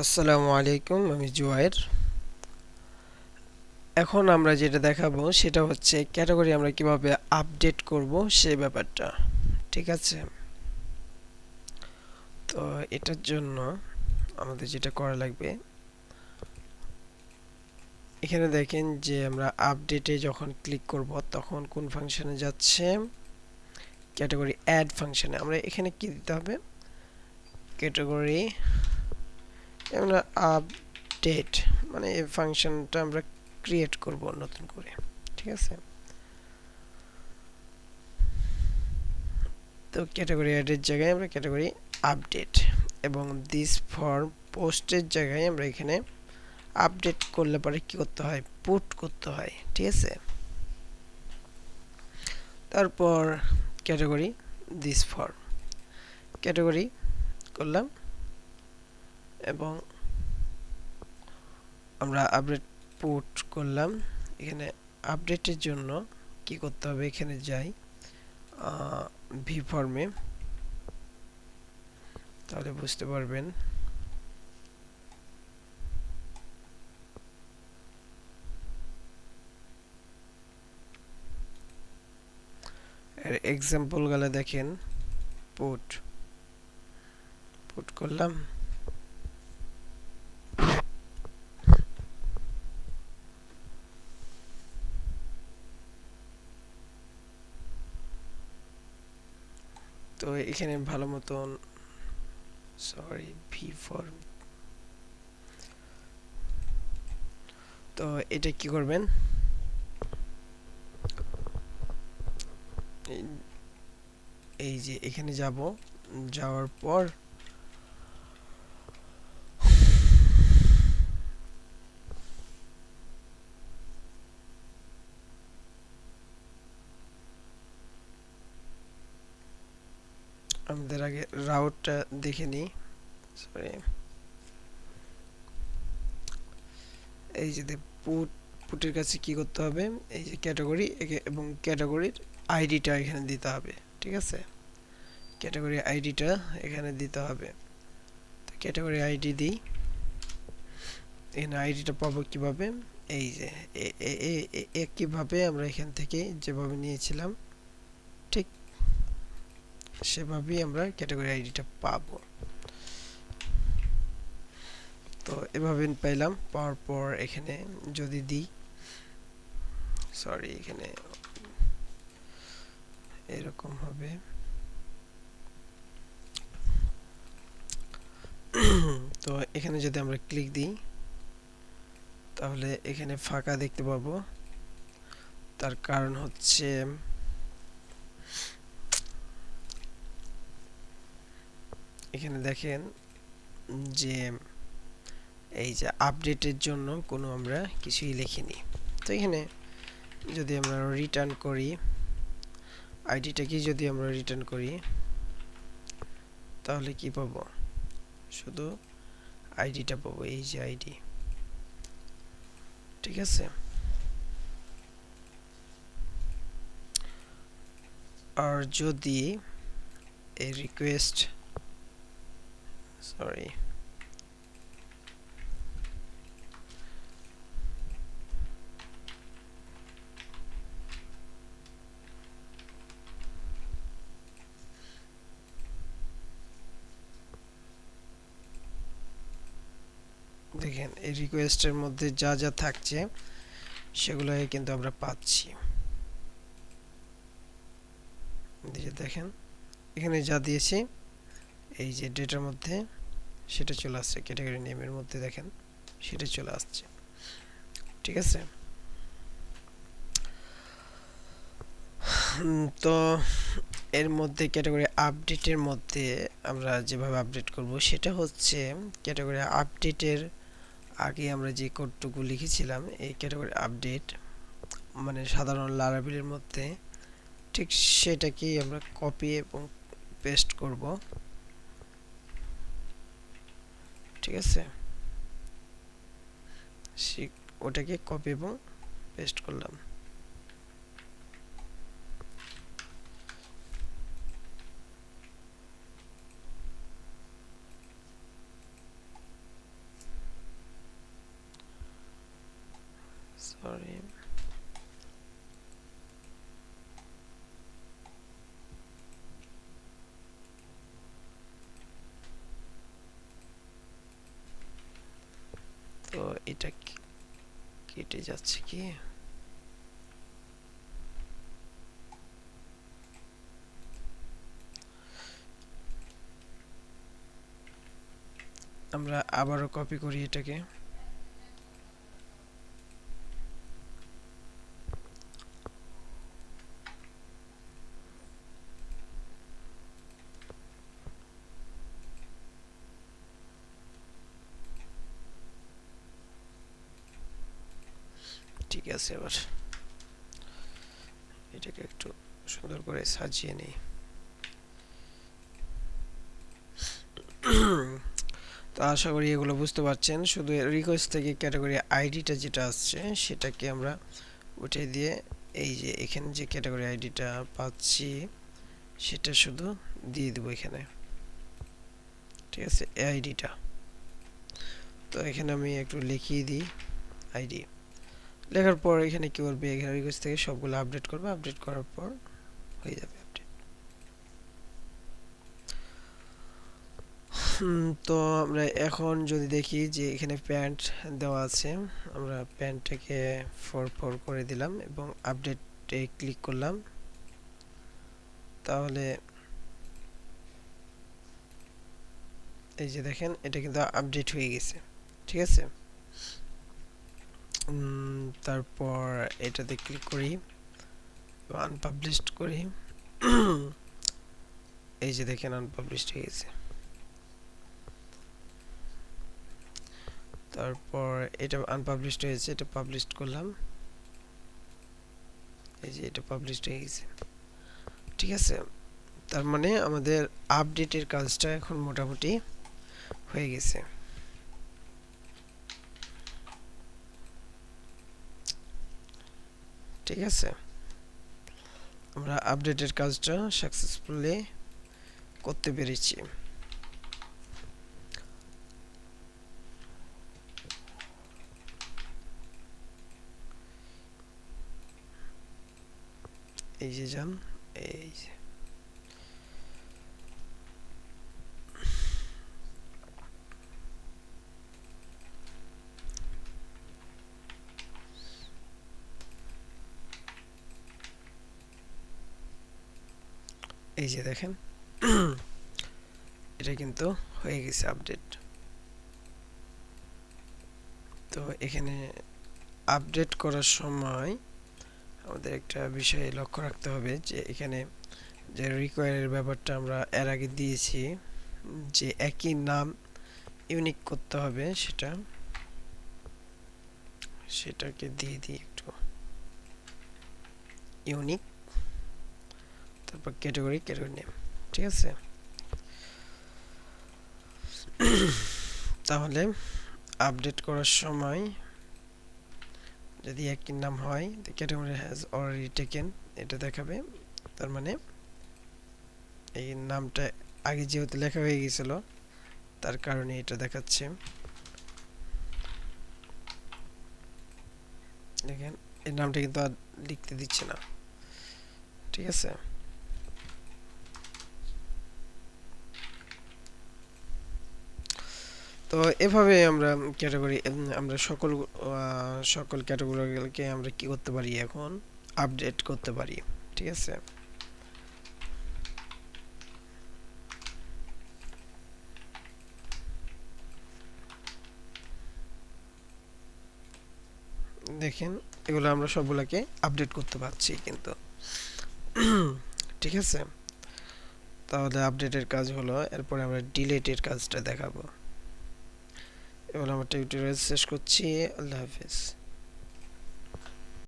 আসসালামু আলাইকুম, আমি জুয়াইর। এখন আমরা যেটা দেখাবো সেটা হচ্ছে ক্যাটাগরি আমরা কিভাবে আপডেট করব সেই ব্যাপারটা। ঠিক আছে, তো এটার জন্য আমাদের যেটা করা লাগবে, এখানে দেখেন যে আমরা আপডেটে যখন ক্লিক করব তখন কোন ফাংশনে যাচ্ছে, ক্যাটাগরি অ্যাড ফাংশনে। আমরা এখানে কি দিতে হবে, ক্যাটাগরি আমরা আপডেট মানে এই ফাংশনটা আমরা ক্রিয়েট করব নতুন করে। ঠিক আছে, তো ক্যাটাগরি অ্যাডের জায়গায় আমরা ক্যাটাগরি আপডেট এবং দিস ফর পোস্টের জায়গায় আমরা এখানে আপডেট করলে পরে কি করতে হয়, পুট করতে হয়। ঠিক আছে, তারপর ক্যাটাগরি দিস ফর ক্যাটাগরি করলাম এবং আমরা আপডেট পুট করলাম। এখানে আপডেটের জন্য কি করতে হবে, এখানে যাই ভি ফর্মে, তাহলে বুঝতে পারবেন। এর এক্সাম্পল গুলো দেখেন, পুট পুট করলাম, তো এখানে ভালো মতন সরি ভি ফর্ম। তো এটা কি করবেন, এই যে এখানে যাব, যাওয়ার পর আমাদের আগে রাউটটা দেখে নিই। সরি, এই যে পুট, পুটের কাছে কি করতে হবে, এই যে ক্যাটাগরি এবং ক্যাটাগরির আইডিটা এখানে দিতে হবে। ঠিক আছে, ক্যাটাগরি আইডিটা এখানে দিতে হবে। তো ক্যাটাগরি আইডি দিই, এখানে আইডিটা পাবো কিভাবে, এই যে একইভাবে আমরা এখান থেকে যেভাবে নিয়েছিলাম ঠিক সেভাবেই আমরা ক্যাটাগরি আইডিটা পাবো। তো এভাবে পাইলাম, পাওয়ার পর এখানে যদি দিই, সরি এখানে এরকম হবে। তো এখানে যদি আমরা ক্লিক দিই তাহলে এখানে ফাঁকা দেখতে পাবো। তার কারণ হচ্ছে এখানে দেখেন যে এই যে আপডেটের জন্য কোনো আমরা কিছুই লিখিনি। তো এখানে যদি আমরা রিটার্ন করি, আইডিটাকে যদি আমরা রিটার্ন করি তাহলে কি পাবো, শুধু আইডিটা পাবো, এই যে আইডি। ঠিক আছে, আর যদি এই রিকোয়েস্ট সরি দেখেন এই রিকোয়েস্টের মধ্যে যা যা থাকছে সেগুলোই কিন্তু আমরা পাচ্ছি। দেখেন এখানে যা দিয়েছি এই যে ডেটার মধ্যে সেটা চলে আসছে, ক্যাটাগরি নেমের মধ্যে দেখেন সেটা চলে আসছে। ঠিক আছে, তো এর মধ্যে ক্যাটাগরি আপডেটের মধ্যে আমরা যেভাবে আপডেট করব সেটা হচ্ছে ক্যাটাগরি আপডেটের আগে আমরা যে কোডটুকু লিখেছিলাম এই ক্যাটাগরি আপডেট মানে সাধারণ লারাভেলের মধ্যে, ঠিক সেটাকেই আমরা কপি এবং পেস্ট করব। ঠিক আছে, ওটাকে কপি এবং পেস্ট করলাম। সরি, তো এটা কেটে যাচ্ছে কি? আমরা আবারও কপি করি এটাকে। ঠিক আছে, এবার এটাকে একটু সুন্দর করে সাজিয়ে নিই। তো আশা করি এগুলো বুঝতে পারছেন। শুধু রিকোয়েস্ট থেকে ক্যাটাগরি আইডিটা যেটা আসছে সেটাকে আমরা উঠে দিয়ে এই যে এখানে যে ক্যাটাগরি আইডিটা পাচ্ছি সেটা শুধু দিয়ে দেবো এখানে। ঠিক আছে, এই আইডিটা। তো এখানে আমি একটু লিখিয়ে দিই আইডি। লেখার পর এখানে কি করবে, এখানে রিকোয়েস্ট থেকে সবগুলো আপডেট করবে। আপডেট করার পর হয়ে যাবে আপডেট। তো আমরা এখন যদি দেখি যে এখানে প্যান্ট দেওয়া আছে, আমরা প্যান্টটাকে 4 করে দিলাম এবং আপডেটে ক্লিক করলাম। তাহলে এই যে দেখেন এটা কিন্তু আপডেট হয়ে গেছে। ঠিক আছে, তারপর এটাতে ক্লিক করি, আনপাবলিশড করি। এই যে দেখেন আনপাবলিশড হয়ে গেছে। তারপর এটা আনপাবলিশড হয়েছে, এটা পাবলিশড করলাম। এই যে এটা পাবলিশড হয়ে গেছে। ঠিক আছে, তার মানে আমাদের আপডেটের কাজটা এখন মোটামুটি হয়ে গেছে। ঠিক আছে, আমরা আপডেটের কাজটা সাকসেসফুলি করতে পেরেছি। এই যে যান, এই যে এই যে দেখেন এটা কিন্তু হয়ে গেছে আপডেট। তো এখানে আপডেট করার সময় আমাদের একটা বিষয় লক্ষ্য রাখতে হবে যে এখানে যে রিকোয়ারের ব্যাপারটা আমরা এর আগে দিয়েছি, যে একই নাম ইউনিক করতে হবে, সেটাকে দিয়ে দিই একটু ইউনিক, তারপর ক্যাটাগরি নেম। ঠিক আছে, তাহলে আপডেট করার সময় যদি একই নাম হয়, the category has already taken এটা দেখাবে। তার মানে এই নামটা আগে যেহেতু লেখা হয়ে গেছিল তার কারণে এটা দেখাচ্ছে। দেখেন এই নামটা কিন্তু আর লিখতে দিচ্ছে না। ঠিক আছে, তো এভাবে আমরা সকল ক্যাটাগরিকে আমরা কি করতে পারি, এখন আপডেট করতে পারি। ঠিক আছে, দেখেন এগুলো আমরা সবগুলোকে আপডেট করতে পারছি কিন্তু। ঠিক আছে, তাহলে আপডেটের কাজ হলো, এরপরে আমরা ডিলিটের কাজটা দেখাবো। এবার আমার টিউটোরিয়াল শেষ করছি। আল্লাহ হাফেজ।